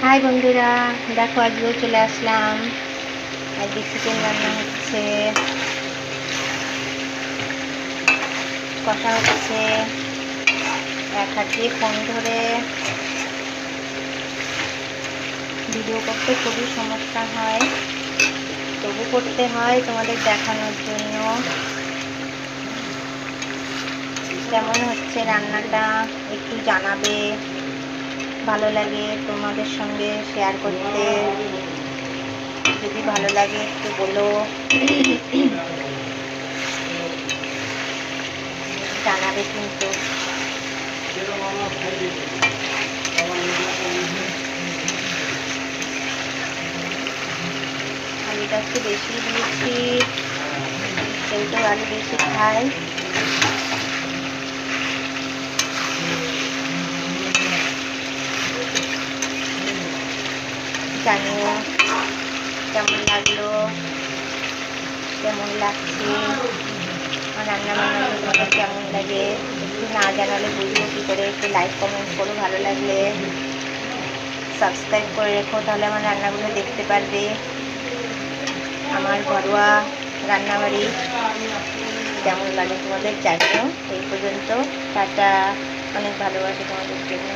High বন্ধুরা, দেখো আজকেও চলে আসলাম। আজকে চিকেন রান্না হচ্ছে, কষা হচ্ছে। এক হাত দিয়ে ফোন ধরে ভিডিও করতে খুবই সমস্যা হয়, তবু করতে হয় তোমাদের দেখানোর জন্য। কেমন হচ্ছে রান্নাটা একটু জানাবে, ভালো লাগে তোমাদের সঙ্গে শেয়ার করতে। যদি ভালো লাগে একটু বলো, জানাবে কিন্তু। আলুটা একটু বেশি দিয়েছি, কেউ তো আলু বেশি খায়। জানিও কেমন লাগলো, কেমন লাগছে আমার রান্না বান্নাগুলো, তোমাদের কেমন লাগে একটু না জানালে বুঝবো কী করে। একটু লাইক কমেন্ট করো, ভালো লাগলে সাবস্ক্রাইব করে রেখো, তাহলে আমার রান্নাগুলো দেখতে পারবে। আমার ঘরোয়া রান্নাবাড়ি কেমন লাগে তোমাদের জানিও। এই পর্যন্ত টাটা, অনেক ভালোবাসি তোমাদের জন্য।